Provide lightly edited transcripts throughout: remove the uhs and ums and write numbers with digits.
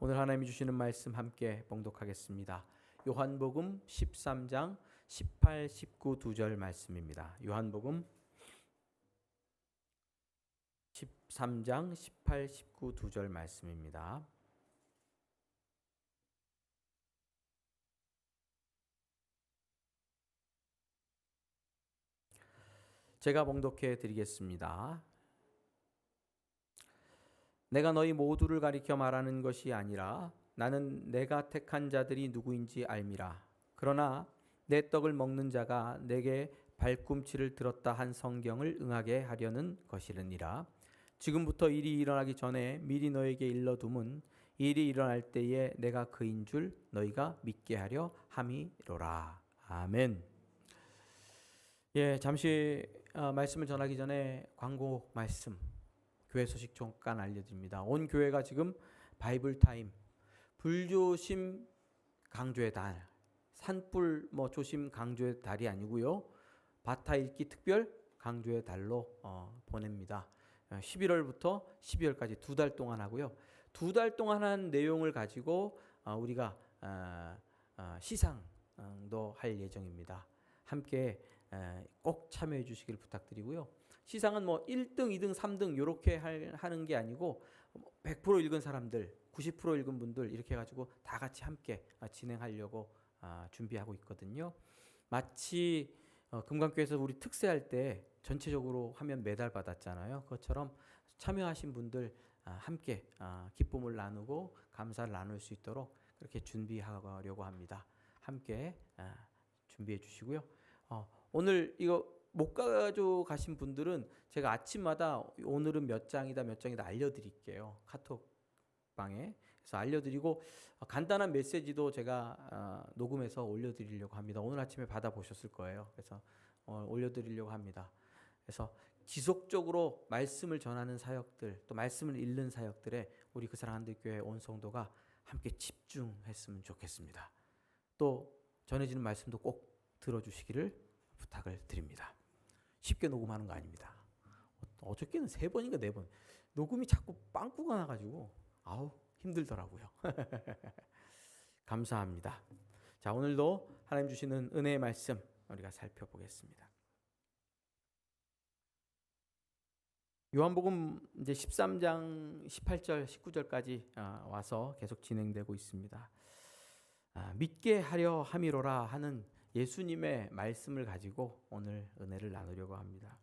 오늘 하나님이 주시는 말씀 함께 봉독하겠습니다. 요한복음 13장 18, 19, 2절 말씀입니다. 요한복음 13장 18, 19, 2절 말씀입니다. 제가 봉독해 드리겠습니다. 내가 너희 모두를 가리켜 말하는 것이 아니라 나는 내가 택한 자들이 누구인지 알미라. 그러나 내 떡을 먹는 자가 내게 발꿈치를 들었다 한 성경을 응하게 하려는 것이니라. 지금부터 일이 일어나기 전에 미리 너에게 일러둠은 일이 일어날 때에 내가 그인 줄 너희가 믿게 하려 함이로라. 아멘. 잠시 말씀을 전하기 전에 광고 말씀, 교회 소식 잠깐 알려드립니다. 온 교회가 지금 바이블 타임, 불조심 강조의 달, 산불 조심 강조의 달이 아니고요, 바타 읽기 특별 강조의 달로 보냅니다. 11월부터 12월까지 2달 동안 하고요. 2달 동안 한 내용을 가지고 우리가 시상도 할 예정입니다. 함께 꼭 참여해 주시길 부탁드리고요. 시상은 1등, 2등, 3등 이렇게 하는 게 아니고 100% 읽은 사람들, 90% 읽은 분들 이렇게 해가지고 다 같이 함께 진행하려고 준비하고 있거든요. 마치 금강교회에서 우리 특세할 때 전체적으로 화면 메달 받았잖아요. 그것처럼 참여하신 분들 함께 기쁨을 나누고 감사를 나눌 수 있도록 그렇게 준비하려고 합니다. 함께 준비해 주시고요. 오늘 이거 못 가져가신 분들은 제가 아침마다 오늘은 몇 장이다 알려드릴게요. 카톡방에. 그래서 알려드리고 간단한 메시지도 제가 녹음해서 올려드리려고 합니다. 오늘 아침에 받아보셨을 거예요. 그래서 올려드리려고 합니다. 그래서 지속적으로 말씀을 전하는 사역들, 또 말씀을 읽는 사역들에 우리 그 사랑하는 교회 온 성도가 함께 집중했으면 좋겠습니다. 또 전해지는 말씀도 꼭 들어주시기를 부탁을 드립니다. 쉽게 녹음하는 거 아닙니다. 어저께는 3번인가 4번 녹음이 자꾸 빵꾸가 나가지고 힘들더라고요. 감사합니다. 자, 오늘도 하나님 주시는 은혜의 말씀 우리가 살펴보겠습니다. 요한복음 이제 13장 18절 19절까지 와서 계속 진행되고 있습니다. 믿게 하려 함이로라 하는 예수님의 말씀을 가지고 오늘 은혜를 나누려고 합니다.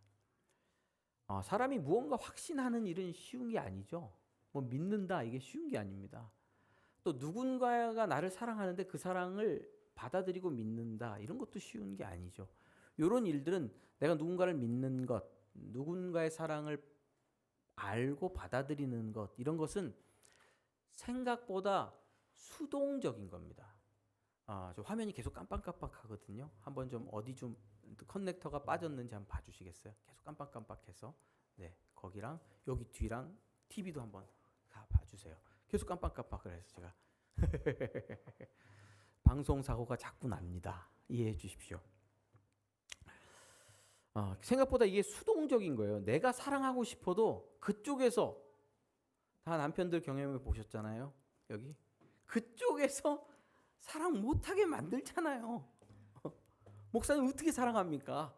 사람이 무언가 확신하는 일은 쉬운 게 아니죠. 믿는다 이게 쉬운 게 아닙니다. 또 누군가가 나를 사랑하는데 그 사랑을 받아들이고 믿는다 이런 것도 쉬운 게 아니죠. 이런 일들은 내가 누군가를 믿는 것, 누군가의 사랑을 알고 받아들이는 것, 이런 것은 생각보다 수동적인 겁니다. 저 화면이 계속 깜빡깜빡하거든요. 한번 좀 어디 좀 커넥터가 빠졌는지 한번 봐주시겠어요? 계속 깜빡깜빡해서. 네, 거기랑 여기 뒤랑 TV도 한번 봐주세요. 계속 깜빡깜빡을 해서 제가 방송 사고가 자꾸 납니다. 이해해 주십시오. 생각보다 이게 수동적인 거예요. 내가 사랑하고 싶어도 그쪽에서, 다 남편들 경험해 보셨잖아요. 여기 그쪽에서 사랑 못하게 만들잖아요. 목사님 어떻게 사랑합니까?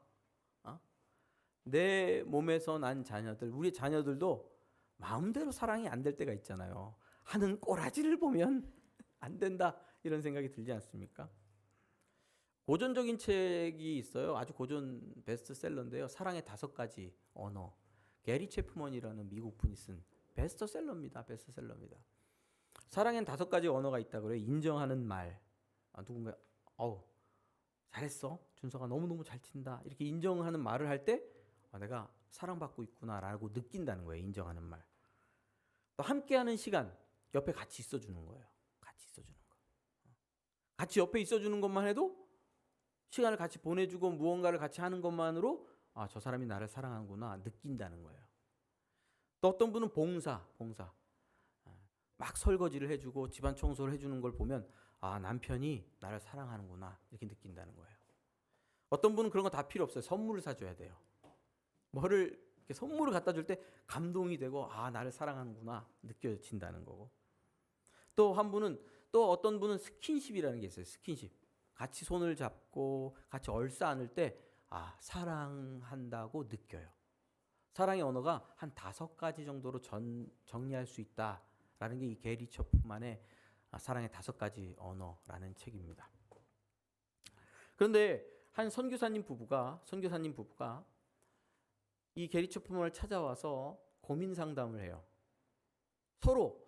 내 몸에서 난 자녀들, 우리 자녀들도 마음대로 사랑이 안 될 때가 있잖아요. 하는 꼬라지를 보면 안 된다 이런 생각이 들지 않습니까? 고전적인 책이 있어요. 아주 고전 베스트셀러인데요. 사랑의 5가지 언어. 게리 체프먼이라는 미국 분이 쓴 베스트셀러입니다. 사랑엔 5가지 언어가 있다 그래요. 인정하는 말. 누군가 잘했어. 준서가 너무너무 잘 친다. 이렇게 인정하는 말을 할 때 내가 사랑받고 있구나라고 느낀다는 거예요. 인정하는 말. 또 함께하는 시간. 옆에 같이 있어주는 거예요. 같이 옆에 있어주는 것만 해도, 시간을 같이 보내주고 무언가를 같이 하는 것만으로 저 사람이 나를 사랑하는구나 느낀다는 거예요. 또 어떤 분은 봉사. 막 설거지를 해주고 집안 청소를 해주는 걸 보면 남편이 나를 사랑하는구나 이렇게 느낀다는 거예요. 어떤 분은 그런 거 다 필요 없어요. 선물을 사줘야 돼요. 뭐를 이렇게 선물을 갖다 줄 때 감동이 되고 나를 사랑하는구나 느껴진다는 거고. 또 한 분은 또 어떤 분은 스킨십이라는 게 있어요. 스킨십. 같이 손을 잡고 같이 얼싸 안을 때 사랑한다고 느껴요. 사랑의 언어가 한 5가지 정도로 정리할 수 있다라는 게 이 게리 처프만의 사랑의 5가지 언어라는 책입니다. 그런데 한 선교사님 부부가 이 게리 처프만을 찾아와서 고민 상담을 해요. 서로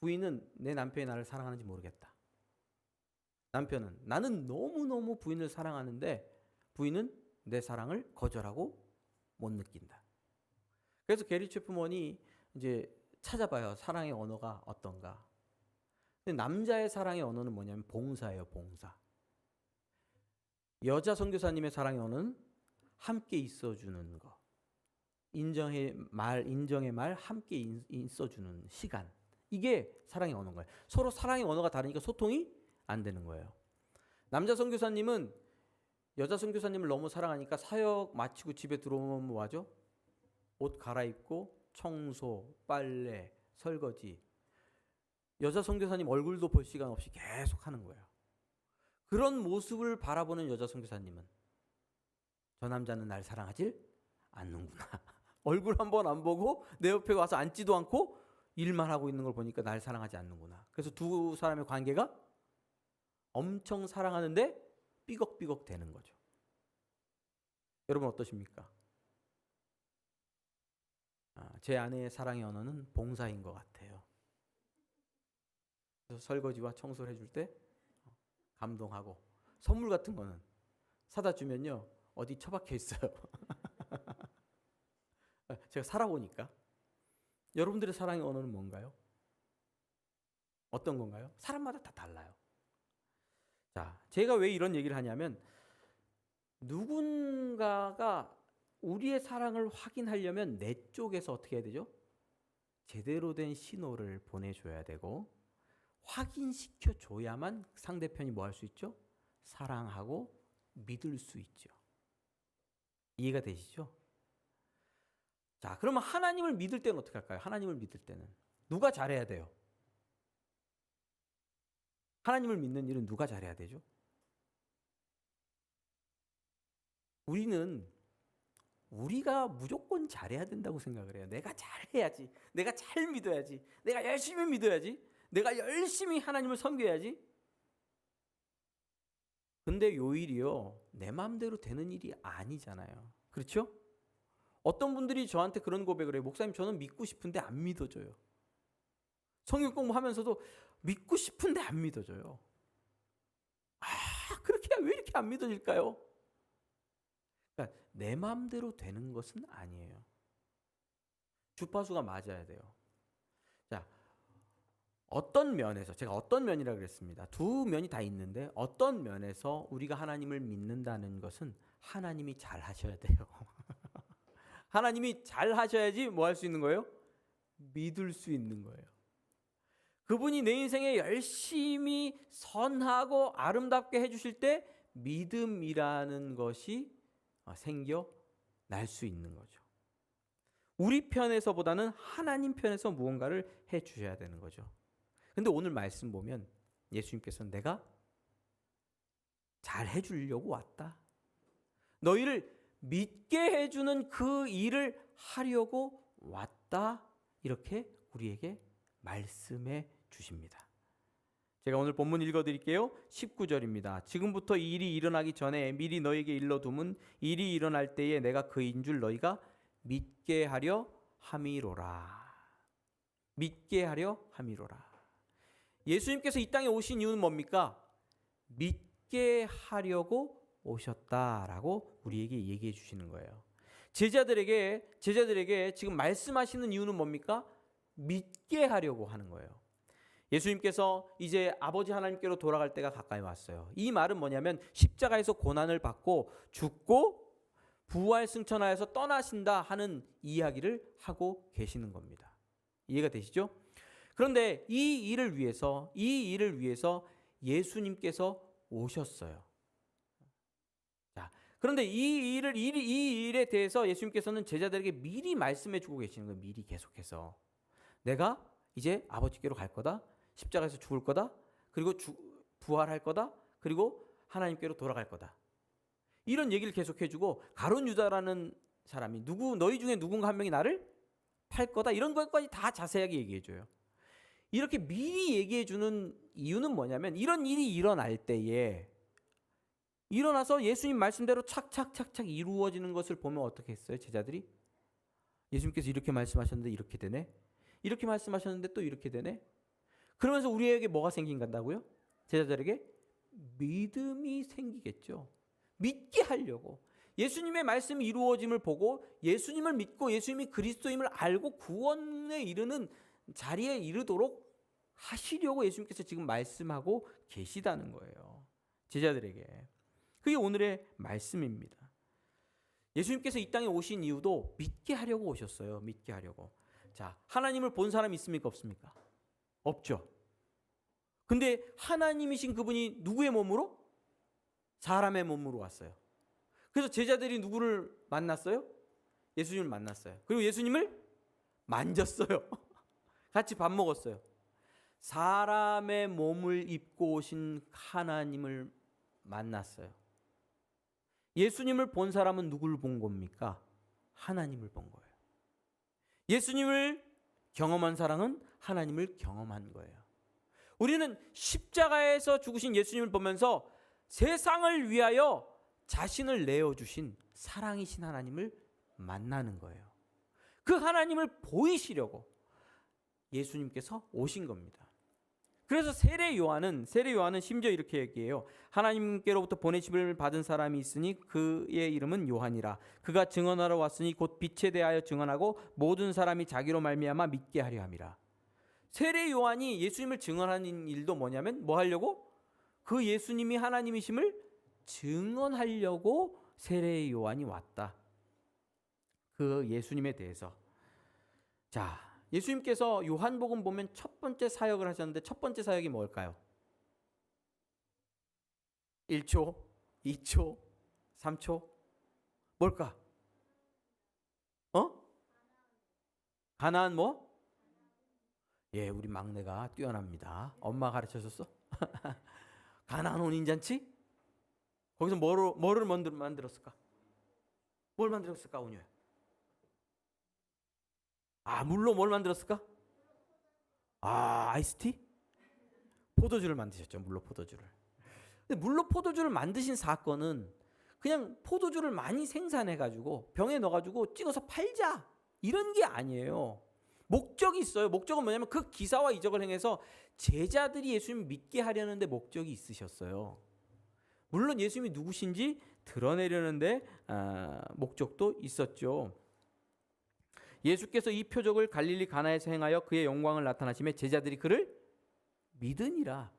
부인은 내 남편이 나를 사랑하는지 모르겠다. 남편은 나는 너무너무 부인을 사랑하는데 부인은 내 사랑을 거절하고 못 느낀다. 그래서 게리 체프먼이 이제 찾아봐요. 사랑의 언어가 어떤가. 근데 남자의 사랑의 언어는 뭐냐면 봉사예요. 봉사. 여자 선교사님의 사랑의 언어는 함께 있어주는 거. 인정의 말 함께 있어주는 시간. 이게 사랑의 언어인 거예요. 서로 사랑의 언어가 다르니까 소통이 안 되는 거예요. 남자 선교사님은 여자 선교사님을 너무 사랑하니까 사역 마치고 집에 들어오면 뭐 하죠? 옷 갈아입고 청소, 빨래, 설거지. 여자 선교사님 얼굴도 볼 시간 없이 계속 하는 거예요. 그런 모습을 바라보는 여자 선교사님은 저 남자는 날 사랑하질 않는구나. 얼굴 한번 안 보고 내 옆에 와서 앉지도 않고 일만 하고 있는 걸 보니까 날 사랑하지 않는구나. 그래서 두 사람의 관계가 엄청 사랑하는데 삐걱삐걱 되는 거죠. 여러분 어떠십니까? 제 아내의 사랑의 언어는 봉사인 것 같아요. 그래서 설거지와 청소를 해줄 때 감동하고, 선물 같은 거는 사다 주면요 어디 처박혀 있어요. 제가 살아보니까. 여러분들의 사랑의 언어는 뭔가요? 어떤 건가요? 사람마다 다 달라요. 자, 제가 왜 이런 얘기를 하냐면, 누군가가 우리의 사랑을 확인하려면 내 쪽에서 어떻게 해야 되죠? 제대로 된 신호를 보내줘야 되고, 확인시켜 줘야만 상대편이 뭐 할 수 있죠? 사랑하고 믿을 수 있죠. 이해가 되시죠? 자, 그러면 하나님을 믿을 때는 어떻게 할까요? 하나님을 믿을 때는 누가 잘해야 돼요? 하나님을 믿는 일은 누가 잘해야 되죠? 우리가 무조건 잘해야 된다고 생각을 해요. 내가 잘해야지. 내가 잘 믿어야지. 내가 열심히 믿어야지. 내가 열심히 하나님을 섬겨야지. 근데 요일이요, 내 마음대로 되는 일이 아니잖아요. 그렇죠? 어떤 분들이 저한테 그런 고백을 해요. 목사님, 저는 믿고 싶은데 안 믿어져요. 성경 공부하면서도 믿고 싶은데 안 믿어져요. 그렇게 왜 이렇게 안 믿어질까요? 그러니까 내 마음대로 되는 것은 아니에요. 주파수가 맞아야 돼요. 자, 어떤 면에서, 제가 어떤 면이라 그랬습니다. 두 면이 다 있는데 어떤 면에서 우리가 하나님을 믿는다는 것은 하나님이 잘 하셔야 돼요. 하나님이 잘 하셔야지 뭐 할 수 있는 거예요? 믿을 수 있는 거예요. 그분이 내 인생에 열심히 선하고 아름답게 해주실 때 믿음이라는 것이 생겨날 수 있는 거죠. 우리 편에서보다는 하나님 편에서 무언가를 해주셔야 되는 거죠. 근데 오늘 말씀 보면 예수님께서는 내가 잘 해주려고 왔다. 너희를 믿게 해주는 그 일을 하려고 왔다. 이렇게 우리에게 말씀해 주십니다. 제가 오늘 본문 읽어드릴게요. 19절입니다. 지금부터 이 일이 일어나기 전에 미리 너에게 일러둠은 일이 일어날 때에 내가 그인 줄 너희가 믿게 하려 함이로라. 믿게 하려 함이로라. 예수님께서 이 땅에 오신 이유는 뭡니까? 믿게 하려고 오셨다라고 우리에게 얘기해 주시는 거예요. 제자들에게 지금 말씀하시는 이유는 뭡니까? 믿게 하려고 하는 거예요. 예수님께서 이제 아버지 하나님께로 돌아갈 때가 가까이 왔어요. 이 말은 뭐냐면 십자가에서 고난을 받고 죽고 부활 승천하여서 떠나신다 하는 이야기를 하고 계시는 겁니다. 이해가 되시죠? 그런데 이 일을 위해서 예수님께서 오셨어요. 자, 그런데 이 일에 대해서 예수님께서는 제자들에게 미리 말씀해 주고 계시는 거예요. 미리 계속해서. 내가 이제 아버지께로 갈 거다. 십자가에서 죽을 거다. 그리고 부활할 거다. 그리고 하나님께로 돌아갈 거다. 이런 얘기를 계속해주고 가룟 유다라는 사람이 너희 중에 누군가 한 명이 나를 팔 거다. 이런 것까지 다 자세하게 얘기해줘요. 이렇게 미리 얘기해주는 이유는 뭐냐면 이런 일이 일어날 때에 일어나서 예수님 말씀대로 착착착착 이루어지는 것을 보면 어떻게 했어요? 제자들이 예수님께서 이렇게 말씀하셨는데 이렇게 되네. 이렇게 말씀하셨는데 또 이렇게 되네. 그러면서 우리에게 뭐가 생긴다고요? 제자들에게 믿음이 생기겠죠. 믿게 하려고. 예수님의 말씀이 이루어짐을 보고 예수님을 믿고 예수님이 그리스도임을 알고 구원에 이르는 자리에 이르도록 하시려고 예수님께서 지금 말씀하고 계시다는 거예요. 제자들에게. 그게 오늘의 말씀입니다. 예수님께서 이 땅에 오신 이유도 믿게 하려고 오셨어요. 믿게 하려고. 자, 하나님을 본 사람이 있습니까? 없습니까? 없죠. 근데 하나님이신 그분이 누구의 몸으로? 사람의 몸으로 왔어요. 그래서 제자들이 누구를 만났어요? 예수님을 만났어요. 그리고 예수님을 만졌어요. 같이 밥 먹었어요. 사람의 몸을 입고 오신 하나님을 만났어요. 예수님을 본 사람은 누구를 본 겁니까? 하나님을 본 거예요. 예수님을 경험한 사람은 하나님을 경험한 거예요. 우리는 십자가에서 죽으신 예수님을 보면서 세상을 위하여 자신을 내어주신 사랑이신 하나님을 만나는 거예요. 그 하나님을 보이시려고 예수님께서 오신 겁니다. 그래서 세례 요한은 심지어 이렇게 얘기해요. 하나님께로부터 보내심을 받은 사람이 있으니 그의 이름은 요한이라. 그가 증언하러 왔으니 곧 빛에 대하여 증언하고 모든 사람이 자기로 말미암아 믿게 하려 함이라. 세례 요한이 예수님을 증언하는 일도 뭐냐면 뭐 하려고? 그 예수님이 하나님이심을 증언하려고 세례 요한이 왔다. 그 예수님에 대해서. 자, 예수님께서 요한복음 보면 첫 번째 사역을 하셨는데 첫 번째 사역이 뭘까요? 1초, 2초, 3초? 뭘까? 가나안 뭐? 예, 우리 막내가 뛰어납니다. 엄마 가르쳐줬어? 가나안 혼인잔치? 거기서 뭐를 만들었을까? 뭘 만들었을까, 온유야? 물로 뭘 만들었을까? 아이스티? 포도주를 만드셨죠. 물로 포도주를. 근데 물로 포도주를 만드신 사건은 그냥 포도주를 많이 생산해가지고 병에 넣어가지고 찍어서 팔자 이런 게 아니에요. 목적이 있어요. 목적은 뭐냐면 그 기사와 이적을 행해서 제자들이 예수님을 믿게 하려는데 목적이 있으셨어요. 물론 예수님이 누구신지 드러내려는데 목적도 있었죠. 예수께서 이 표적을 갈릴리 가나에서 행하여 그의 영광을 나타나시며 제자들이 그를 믿으니라.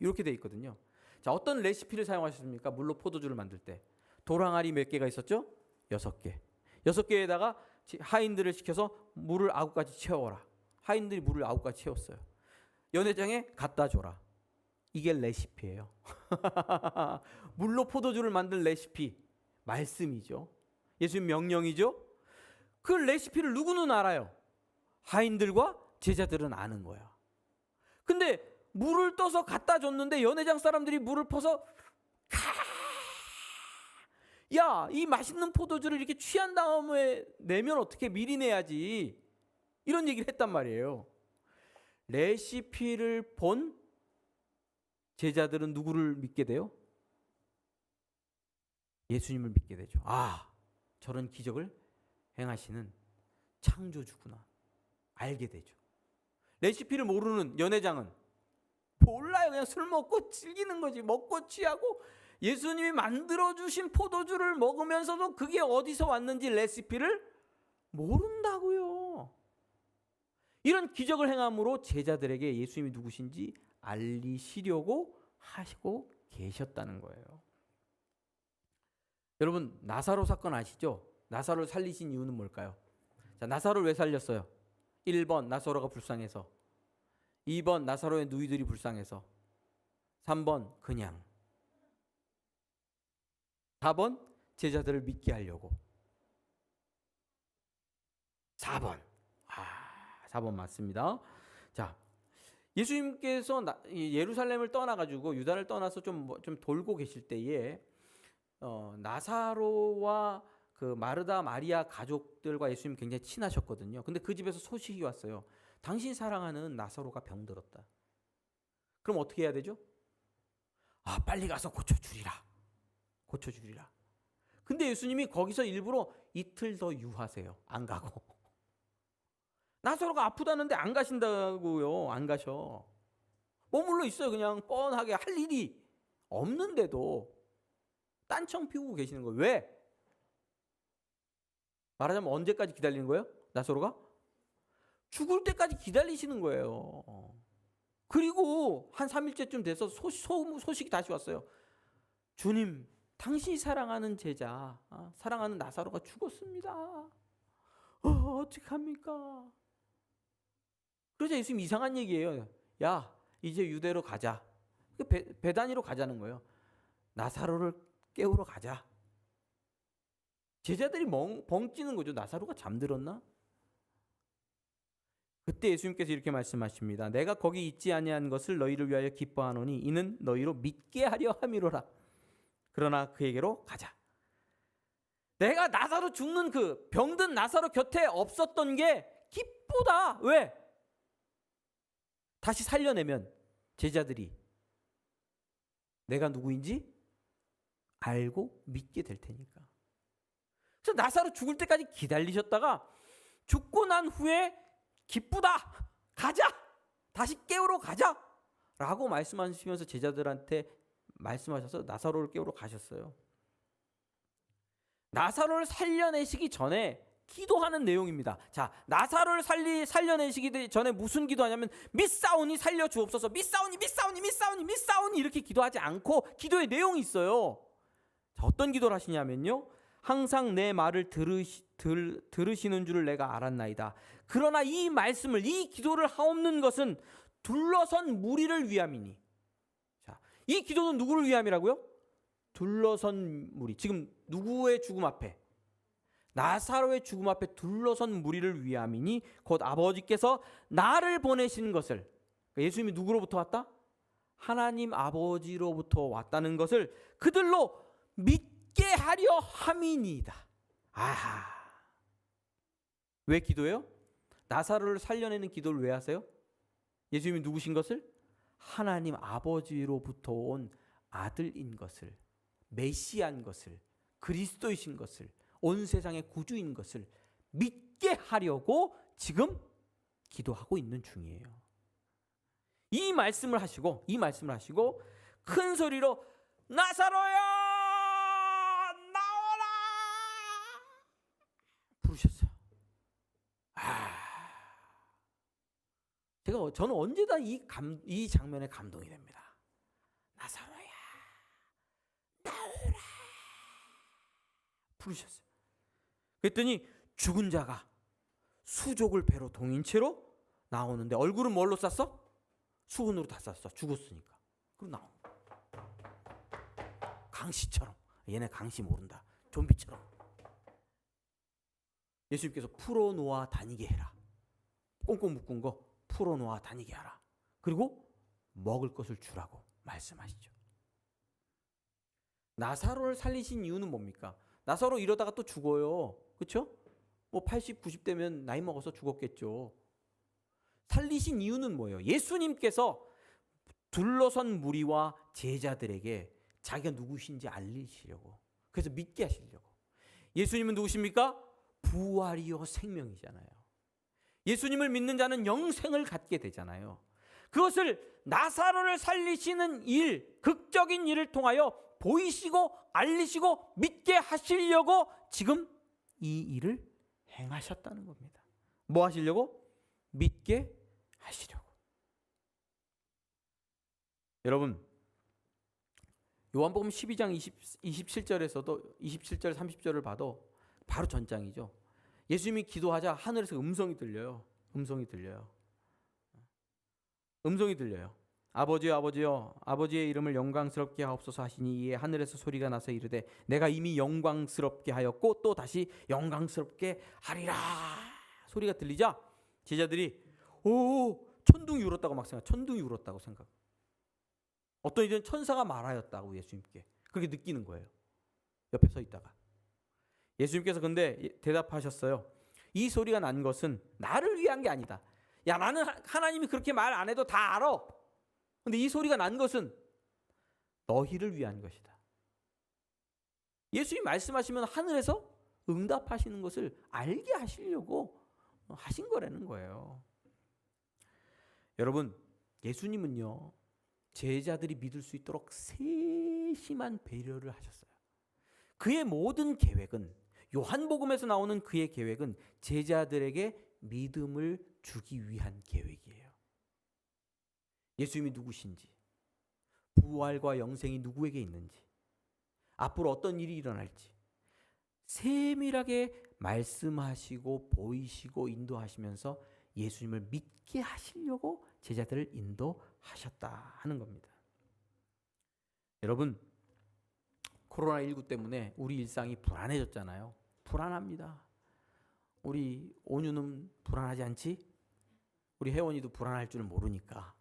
이렇게 돼 있거든요. 자, 어떤 레시피를 사용하셨습니까? 물로 포도주를 만들 때 도랑아리 몇 개가 있었죠? 6개. 6개에다가 하인들을 시켜서 물을 9가지 채워라. 하인들이 물을 9가지 채웠어요. 연회장에 갖다 줘라. 이게 레시피예요. 물로 포도주를 만든 레시피 말씀이죠. 예수님 명령이죠. 그 레시피를 누구는 알아요? 하인들과 제자들은 아는 거야. 근데 물을 떠서 갖다 줬는데 연회장 사람들이 물을 퍼서 야, 이 맛있는 포도주를 이렇게 취한 다음에 내면 어떻게 미리 내야지. 이런 얘기를 했단 말이에요. 레시피를 본 제자들은 누구를 믿게 돼요? 예수님을 믿게 되죠. 저런 기적을 행하시는 창조주구나. 알게 되죠. 레시피를 모르는 연회장은 몰라요. 그냥 술 먹고 즐기는 거지. 먹고 취하고 예수님이 만들어주신 포도주를 먹으면서도 그게 어디서 왔는지 레시피를 모른다고요. 이런 기적을 행함으로 제자들에게 예수님이 누구신지 알리시려고 하시고 계셨다는 거예요. 여러분, 나사로 사건 아시죠? 나사로를 살리신 이유는 뭘까요? 자, 나사로를 왜 살렸어요? 1번 나사로가 불쌍해서, 2번 나사로의 누이들이 불쌍해서, 3번 그냥, 4번 제자들을 믿게 하려고. 4번. 4번 맞습니다. 자, 예수님께서 예루살렘을 떠나가지고 유다를 떠나서 좀 돌고 계실 때에 나사로와 그 마르다 마리아 가족들과 예수님 굉장히 친하셨거든요. 근데 그 집에서 소식이 왔어요. 당신 사랑하는 나사로가 병들었다. 그럼 어떻게 해야 되죠? 빨리 가서 고쳐주리라. 고쳐주리라. 근데 예수님이 거기서 일부러 이틀 더 유하세요. 안 가고. 나사로가 아프다는데 안 가신다고요. 안 가셔. 머물러 있어요. 그냥 뻔하게 할 일이 없는데도 딴청 피우고 계시는 거예요. 왜? 말하자면 언제까지 기다리는 거예요? 나사로가? 죽을 때까지 기다리시는 거예요. 그리고 한 3일째쯤 돼서 소식이 다시 왔어요. 주님, 당신이 사랑하는 제자, 사랑하는 나사로가 죽었습니다. 어떡합니까? 그러자 예수님 이상한 얘기예요. 야, 이제 유대로 가자. 베다니로 가자는 거예요. 나사로를 깨우러 가자. 제자들이 벙 찌는 거죠. 나사로가 잠들었나? 그때 예수님께서 이렇게 말씀하십니다. 내가 거기 있지 아니한 것을 너희를 위하여 기뻐하노니 이는 너희로 믿게 하려 함이로라. 그러나 그에게로 가자. 내가 나사로 죽는 그 병든 나사로 곁에 없었던 게 기쁘다. 왜? 다시 살려내면 제자들이 내가 누구인지 알고 믿게 될 테니까. 그래서 나사로 죽을 때까지 기다리셨다가 죽고 난 후에 기쁘다. 가자. 다시 깨우러 가자. 라고 말씀하시면서 제자들한테 말씀하셔서 나사로를 깨우러 가셨어요. 나사로를 살려내시기 전에 기도하는 내용입니다. 자, 나사로를 살려내시기 전에 무슨 기도하냐면 믿사오니 살려주옵소서. 믿사오니 이렇게 기도하지 않고 기도의 내용이 있어요. 자, 어떤 기도를 하시냐면요. 항상 내 말을 들으시는 줄을 내가 알았나이다. 그러나 이 말씀을, 이 기도를 하옵는 것은 둘러선 무리를 위함이니. 자, 이 기도는 누구를 위함이라고요? 둘러선 무리. 지금 누구의 죽음 앞에? 나사로의 죽음 앞에 둘러선 무리를 위함이니 곧 아버지께서 나를 보내신 것을. 그러니까 예수님이 누구로부터 왔다? 하나님 아버지로부터 왔다는 것을 그들로 믿게 하려 함이니이다. 아하. 왜 기도해요? 나사로를 살려내는 기도를 왜 하세요? 예수님이 누구신 것을? 하나님 아버지로부터 온 아들인 것을, 메시아인 것을, 그리스도이신 것을, 온 세상의 구주인 것을 믿게 하려고 지금 기도하고 있는 중이에요. 이 말씀을 하시고 큰 소리로 나사로야 나오라 부르셨어요. 저는 언제나 이 장면에 감동이 됩니다. 나사로야 나오라 부르셨어요. 그랬더니 죽은 자가 수족을 배로 동인 채로 나오는데 얼굴은 뭘로 쌌어? 수건으로 다 쌌어. 죽었으니까. 그럼 나오. 강시처럼. 얘네 강시 모른다. 좀비처럼. 예수님께서 풀어놓아 다니게 해라. 꽁꽁 묶은 거 풀어놓아 다니게 하라. 그리고 먹을 것을 주라고 말씀하시죠. 나사로를 살리신 이유는 뭡니까? 나사로 이러다가 또 죽어요. 그렇죠? 뭐 80, 90대면 나이 먹어서 죽었겠죠. 살리신 이유는 뭐예요? 예수님께서 둘러선 무리와 제자들에게 자기가 누구신지 알리시려고. 그래서 믿게 하시려고. 예수님은 누구십니까? 부활이요 생명이잖아요. 예수님을 믿는 자는 영생을 갖게 되잖아요. 그것을 나사로를 살리시는 일, 극적인 일을 통하여 보이시고 알리시고 믿게 하시려고 지금 이 일을 행하셨다는 겁니다. 뭐 하시려고? 믿게 하시려고. 여러분, 요한복음 12장 27절에서도 27절 30절을 봐도 바로 전장이죠. 예수님이 기도하자 하늘에서 음성이 들려요. 음성이 들려요. 아버지여 아버지여 아버지의 이름을 영광스럽게 하옵소서 하시니 이에 하늘에서 소리가 나서 이르되 내가 이미 영광스럽게 하였고 또 다시 영광스럽게 하리라. 소리가 들리자 제자들이 오 천둥이 울었다고 막 생각. 천둥이 울었다고 생각. 어떤 이들은 천사가 말하였다고 예수님께 그렇게 느끼는 거예요. 옆에 서 있다가 예수님께서 근데 대답하셨어요. 이 소리가 난 것은 나를 위한 게 아니다. 야, 나는 하나님이 그렇게 말 안 해도 다 알아. 근데 이 소리가 난 것은 너희를 위한 것이다. 예수님 말씀하시면 하늘에서 응답하시는 것을 알게 하시려고 하신 거라는 거예요. 여러분, 예수님은요, 제자들이 믿을 수 있도록 세심한 배려를 하셨어요. 그의 모든 계획은, 요한복음에서 나오는 그의 계획은 제자들에게 믿음을 주기 위한 계획이에요. 예수님이 누구신지, 부활과 영생이 누구에게 있는지, 앞으로 어떤 일이 일어날지 세밀하게 말씀하시고 보이시고 인도하시면서 예수님을 믿게 하시려고 제자들을 인도하셨다 하는 겁니다. 여러분, 코로나19 때문에 우리 일상이 불안해졌잖아요. 불안합니다. 우리 온유는 불안하지 않지? 우리 혜원이도 불안할 줄 모르니까.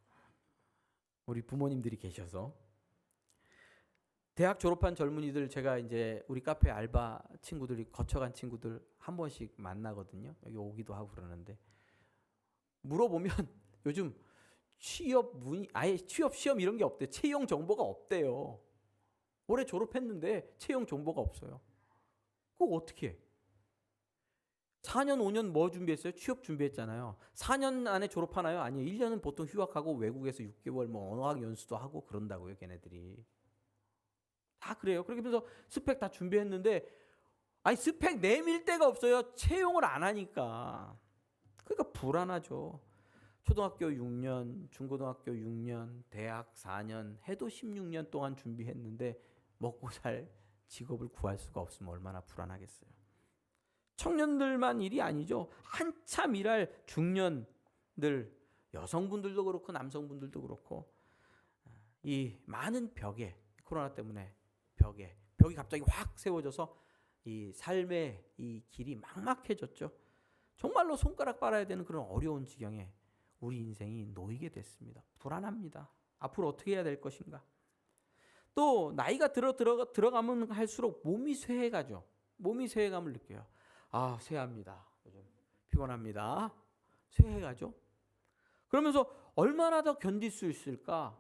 우리 부모님들이 계셔서. 대학 졸업한 젊은이들 제가 이제 우리 카페 알바 친구들이 거쳐간 친구들 한 번씩 만나거든요. 여기 오기도 하고 그러는데 물어보면 요즘 취업 문의 아예 취업 시험 이런 게 없대요. 채용 정보가 없대요. 올해 졸업했는데 채용 정보가 없어요. 그거 어떻게 해? 4년 5년 뭐 준비했어요? 취업 준비했잖아요. 4년 안에 졸업하나요? 아니요. 1년은 보통 휴학하고 외국에서 6개월 뭐 언어학 연수도 하고 그런다고요. 걔네들이. 다 그래요. 그러면서 스펙 다 준비했는데 아니 스펙 내밀 데가 없어요. 채용을 안 하니까. 그러니까 불안하죠. 초등학교 6년, 중고등학교 6년, 대학 4년 해도 16년 동안 준비했는데 먹고 살 직업을 구할 수가 없으면 얼마나 불안하겠어요. 청년들만 일이 아니죠. 한참 일할 중년들, 여성분들도 그렇고 남성분들도 그렇고 이 많은 벽에 코로나 때문에 벽이 갑자기 확 세워져서 이 삶의 이 길이 막막해졌죠. 정말로 손가락 빨아야 되는 그런 어려운 지경에 우리 인생이 놓이게 됐습니다. 불안합니다. 앞으로 어떻게 해야 될 것인가. 또 나이가 들어가면 할수록 몸이 쇠해가죠. 몸이 쇠해감을 느껴요. 아, 쇠합니다. 요즘 피곤합니다. 쇠해가죠. 그러면서 얼마나 더 견딜 수 있을까?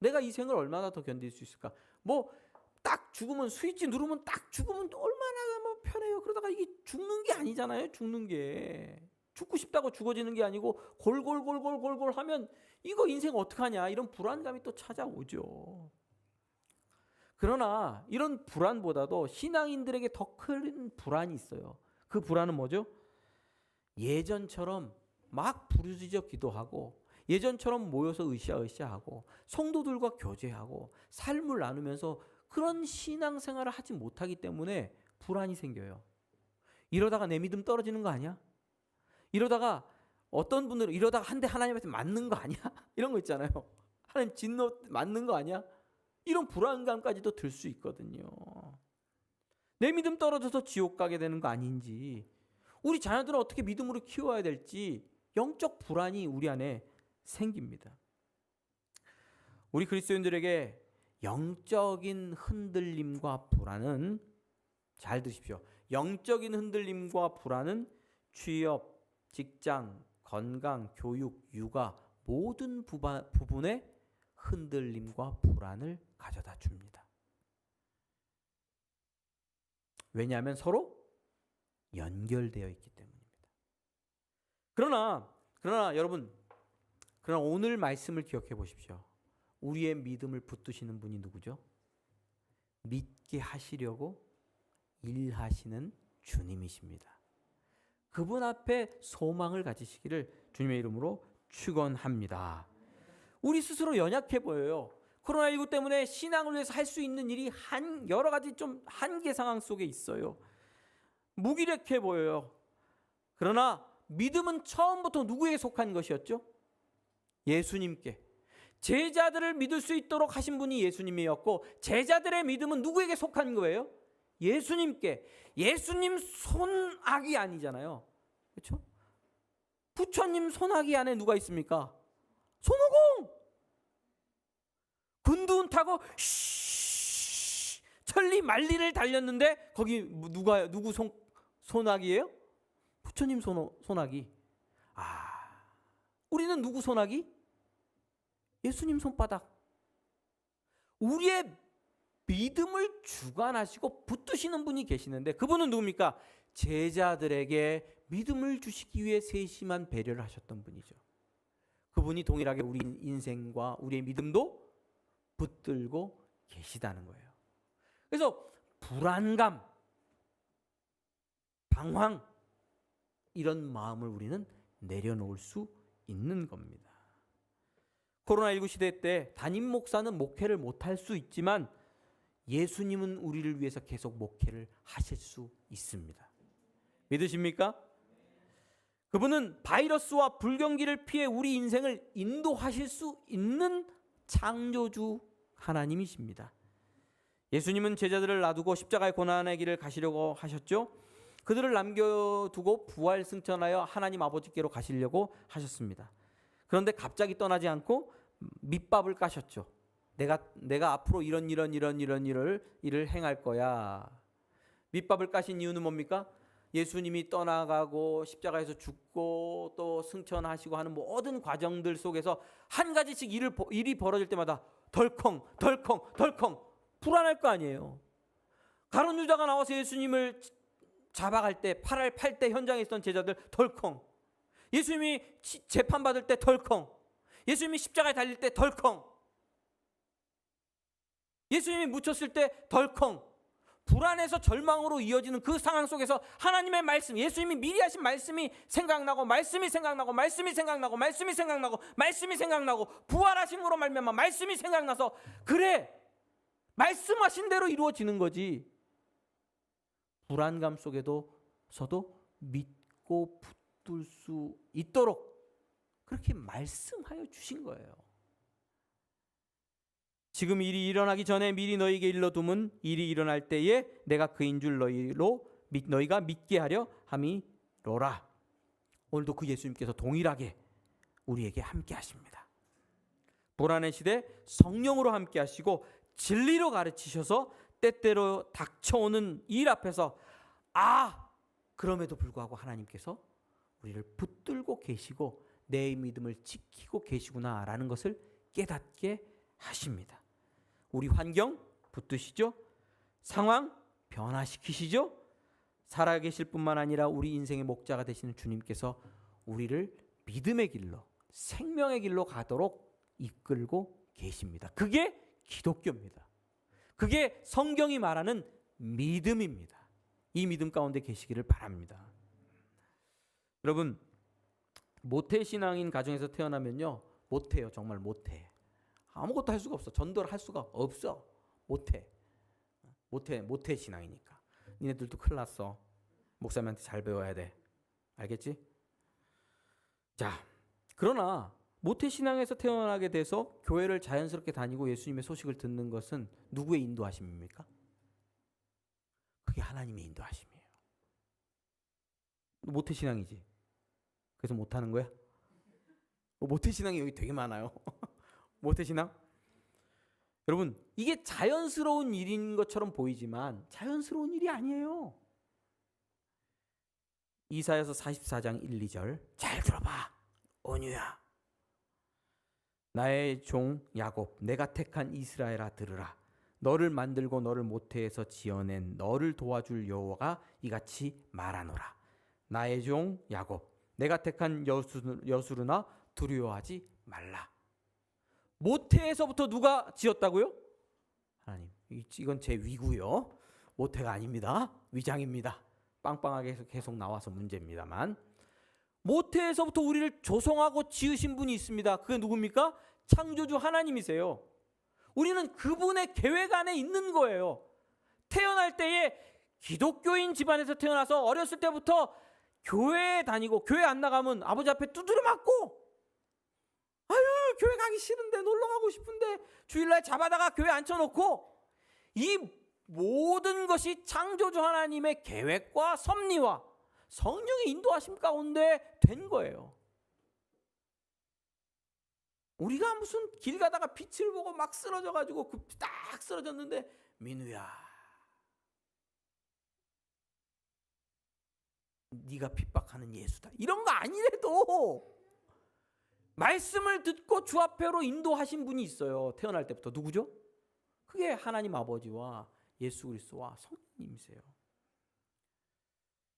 내가 이 생을 얼마나 더 견딜 수 있을까? 뭐 딱 죽으면 스위치 누르면 딱 죽으면 또 얼마나 뭐 편해요. 그러다가 이게 죽는 게 아니잖아요. 죽는 게. 죽고 싶다고 죽어지는 게 아니고 골골골골골골 하면 이거 인생 어떡하냐 이런 불안감이 또 찾아오죠. 그러나 이런 불안보다도 신앙인들에게 더 큰 불안이 있어요. 그 불안은 뭐죠? 예전처럼 막 부르짖어 기도하고 예전처럼 모여서 으쌰으쌰하고 성도들과 교제하고 삶을 나누면서 그런 신앙생활을 하지 못하기 때문에 불안이 생겨요. 이러다가 내 믿음 떨어지는 거 아니야? 이러다가 어떤 분들은 이러다가 한 대 하나님한테 맞는 거 아니야? 이런 거 있잖아요. 하나님 진노 맞는 거 아니야? 이런 불안감까지도 들 수 있거든요. 내 믿음 떨어져서 지옥 가게 되는 거 아닌지, 우리 자녀들은 어떻게 믿음으로 키워야 될지 영적 불안이 우리 안에 생깁니다. 우리 그리스도인들에게 영적인 흔들림과 불안은, 잘 드십시오. 영적인 흔들림과 불안은 취업, 직장, 건강, 교육, 육아 모든 부분에 흔들림과 불안을 가져다 줍니다. 왜냐하면 서로 연결되어 있기 때문입니다. 그러나 여러분, 그러나 오늘 말씀을 기억해 보십시오. 우리의 믿음을 붙드시는 분이 누구죠? 믿게 하시려고 일하시는 주님이십니다. 그분 앞에 소망을 가지시기를 주님의 이름으로 축원합니다. 우리 스스로 연약해 보여요. 코로나19 때문에 신앙을 위해서 할 수 있는 일이 여러 가지 좀 한계 상황 속에 있어요. 무기력해 보여요. 그러나 믿음은 처음부터 누구에게 속한 것이었죠? 예수님께. 제자들을 믿을 수 있도록 하신 분이 예수님이었고 제자들의 믿음은 누구에게 속한 거예요? 예수님께. 예수님 손악이 아니잖아요. 그렇죠? 부처님 손아귀 안에 누가 있습니까? 손오공. 군두운 타고 천리 만리를 달렸는데 거기 누구 손아귀예요? 부처님 손아귀. 우리는 누구 손아귀? 예수님 손바닥. 우리의 믿음을 주관하시고 붙드시는 분이 계시는데 그분은 누굽니까? 제자들에게 믿음을 주시기 위해 세심한 배려를 하셨던 분이죠. 그분이 동일하게 우리 인생과 우리의 믿음도 붙들고 계시다는 거예요. 그래서 불안감, 방황 이런 마음을 우리는 내려놓을 수 있는 겁니다. 코로나19 시대 때 담임 목사는 목회를 못할 수 있지만 예수님은 우리를 위해서 계속 목회를 하실 수 있습니다. 믿으십니까? 그분은 바이러스와 불경기를 피해 우리 인생을 인도하실 수 있는 창조주 하나님이십니다. 예수님은 제자들을 놔두고 십자가의 고난의 길을 가시려고 하셨죠. 그들을 남겨두고 부활 승천하여 하나님 아버지께로 가시려고 하셨습니다. 그런데 갑자기 떠나지 않고 밑밥을 까셨죠. 내가 앞으로 이런 일을 행할 거야. 밑밥을 까신 이유는 뭡니까? 예수님이 떠나가고 십자가에서 죽고 또 승천하시고 하는 모든 과정들 속에서 한 가지씩 일이 벌어질 때마다 덜컹 불안할 거 아니에요. 가룟 유다가 나와서 예수님을 잡아갈 때 팔 때 현장에 있던 제자들 덜컹, 예수님이 재판받을 때 덜컹, 예수님이 십자가에 달릴 때 덜컹, 예수님이 묻혔을 때 덜컹, 불안해서 절망으로 이어지는 그 상황 속에서 하나님의 말씀, 예수님이 미리 하신 말씀이 생각나고 부활하심으로 말미암아 말씀이 생각나서 그래 말씀하신 대로 이루어지는 거지. 불안감 속에서도 믿고 붙들 수 있도록 그렇게 말씀하여 주신 거예요. 지금 일이 일어나기 전에 미리 너희에게 일러둠은 일이 일어날 때에 내가 그인 줄 너희가 믿게 하려 함이로라. 오늘도 그 예수님께서 동일하게 우리에게 함께 하십니다. 불안의 시대 성령으로 함께 하시고 진리로 가르치셔서 때때로 닥쳐오는 일 앞에서 그럼에도 불구하고 하나님께서 우리를 붙들고 계시고 내 믿음을 지키고 계시구나라는 것을 깨닫게 하십니다. 우리 환경 붙드시죠. 상황 변화시키시죠. 살아계실 뿐만 아니라 우리 인생의 목자가 되시는 주님께서 우리를 믿음의 길로 생명의 길로 가도록 이끌고 계십니다. 그게 기독교입니다. 그게 성경이 말하는 믿음입니다. 이 믿음 가운데 계시기를 바랍니다. 여러분, 모태신앙인 가정에서 태어나면요 못해요. 정말 못해. 아무것도 할 수가 없어. 전도를 할 수가 없어. 못해 신앙이니까. 니네들도 큰일 났어. 목사님한테 잘 배워야 돼. 알겠지? 자, 그러나 모태 신앙에서 태어나게 돼서 교회를 자연스럽게 다니고 예수님의 소식을 듣는 것은 누구의 인도하심입니까? 그게 하나님의 인도하심이에요. 모태 신앙이지. 그래서 못하는 거야? 모태 신앙이 여기 되게 많아요. 모태신앙? 여러분, 이게 자연스러운 일인 것처럼 보이지만 자연스러운 일이 아니에요. 이사야서 44장 1, 2절 잘 들어봐. 온유야, 나의 종 야곱, 내가 택한 이스라엘아 들으라. 너를 만들고 너를 모태에서 지어낸 너를 도와줄 여호와가 이같이 말하노라. 나의 종 야곱, 내가 택한 여수르나 두려워하지 말라. 모태에서부터 누가 지었다고요? 하나님. 이건 제 위고요. 모태가 아닙니다. 위장입니다. 빵빵하게 계속 나와서 문제입니다만, 모태에서부터 우리를 조성하고 지으신 분이 있습니다. 그게 누굽니까? 창조주 하나님이세요. 우리는 그분의 계획 안에 있는 거예요. 태어날 때에 기독교인 집안에서 태어나서 어렸을 때부터 교회에 다니고, 교회 안 나가면 아버지 앞에 두드려 맞고, 교회 가기 싫은데, 놀러 가고 싶은데 주일날 잡아다가 교회 앉혀놓고, 이 모든 것이 창조주 하나님의 계획과 섭리와 성령의 인도하심 가운데 된 거예요. 우리가 무슨 길 가다가 빛을 보고 막 쓰러져 가지고 딱 쓰러졌는데, 민우야, 네가 핍박하는 예수다, 이런 거 아니래도 말씀을 듣고 주 앞에로 인도하신 분이 있어요. 태어날 때부터. 누구죠? 그게 하나님 아버지와 예수 그리스도와 성령님이세요.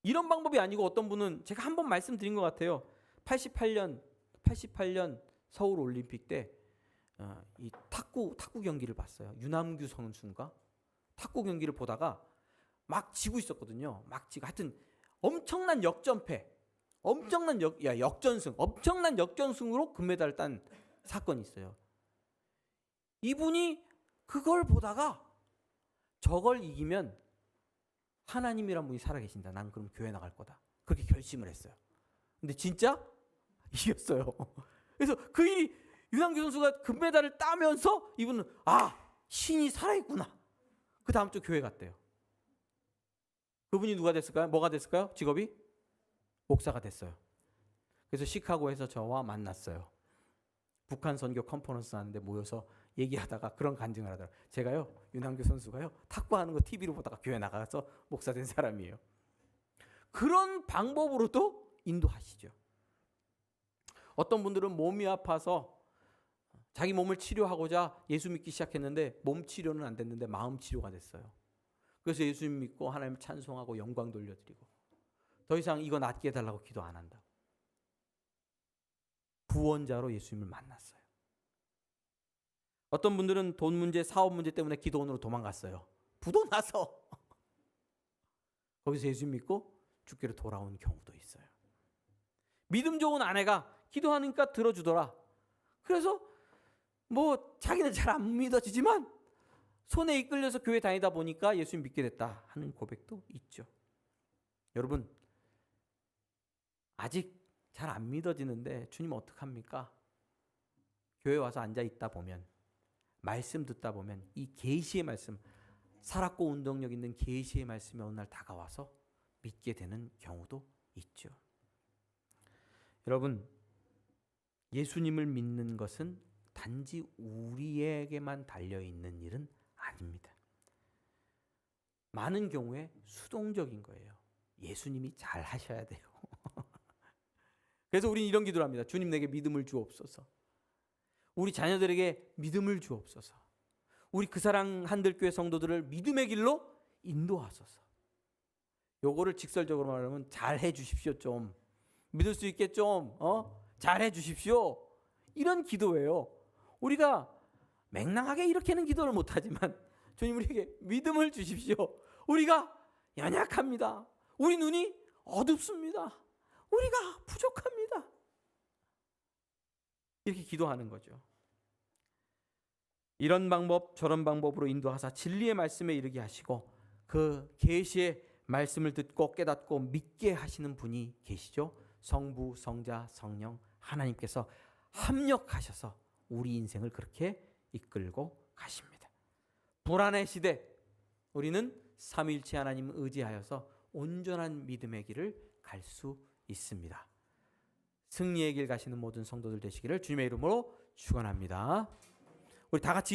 이런 방법이 아니고 어떤 분은, 제가 한번 말씀드린 것 같아요. 88년 서울 올림픽 때 이 탁구 경기를 봤어요. 유남규 선수인가 탁구 경기를 보다가 막 지고 있었거든요. 막 지고, 하여튼 엄청난 역전승, 엄청난 역전승으로 금메달을 딴 사건이 있어요. 이분이 그걸 보다가 저걸 이기면 하나님이란 분이 살아계신다, 난 그럼 교회 나갈 거다, 그렇게 결심을 했어요. 근데 진짜 이겼어요. 그래서 그 일이, 유남규 선수가 금메달을 따면서 이분은 신이 살아있구나, 그 다음 주 교회 갔대요. 그분이 누가 됐을까요? 뭐가 됐을까요? 직업이? 목사가 됐어요. 그래서 시카고에서 저와 만났어요. 북한 선교 컨퍼런스 하는데 모여서 얘기하다가 그런 간증을 하더라고요. 제가요, 유남규 선수가요, 탁구하는 거 TV로 보다가 교회 나가서 목사 된 사람이에요. 그런 방법으로도 인도하시죠. 어떤 분들은 몸이 아파서 자기 몸을 치료하고자 예수 믿기 시작했는데 몸 치료는 안 됐는데 마음 치료가 됐어요. 그래서 예수 믿고 하나님을 찬송하고 영광 돌려드리고 더 이상 이거 낫게 해달라고 기도 안 한다. 구원자로 예수님을 만났어요. 어떤 분들은 돈 문제, 사업 문제 때문에 기도원으로 도망갔어요. 부도 나서 거기서 예수 믿고 주께로 돌아온 경우도 있어요. 믿음 좋은 아내가 기도하니까 들어주더라. 그래서 뭐 자기는 잘 안 믿어지지만 손에 이끌려서 교회 다니다 보니까 예수 믿게 됐다 하는 고백도 있죠. 여러분, 아직 잘 안 믿어지는데 주님 어떡합니까? 교회 와서 앉아 있다 보면, 말씀 듣다 보면 이 계시의 말씀, 살았고 운동력 있는 계시의 말씀이 어느 날 다가와서 믿게 되는 경우도 있죠. 여러분, 예수님을 믿는 것은 단지 우리에게만 달려있는 일은 아닙니다. 많은 경우에 수동적인 거예요. 예수님이 잘 하셔야 돼요. 그래서 우리는 이런 기도를 합니다. 주님, 내게 믿음을 주옵소서. 우리 자녀들에게 믿음을 주옵소서. 우리 그 사랑 한들교회 성도들을 믿음의 길로 인도하소서. 요거를 직설적으로 말하면 잘해 주십시오. 좀 믿을 수 있게 좀 잘해 주십시오. 이런 기도예요. 우리가 맹랑하게 이렇게는 기도를 못하지만 주님, 우리에게 믿음을 주십시오. 우리가 연약합니다. 우리 눈이 어둡습니다. 우리가 부족합니다. 이렇게 기도하는 거죠. 이런 방법 저런 방법으로 인도하사 진리의 말씀에 이르게 하시고 그 계시의 말씀을 듣고 깨닫고 믿게 하시는 분이 계시죠. 성부, 성자, 성령 하나님께서 합력하셔서 우리 인생을 그렇게 이끌고 가십니다. 불안의 시대, 우리는 삼위일체 하나님을 의지하여서 온전한 믿음의 길을 갈 수 있습니다. 승리의 길 가시는 모든 성도들 되시기를 주님의 이름으로 축원합니다. 우리 다 같이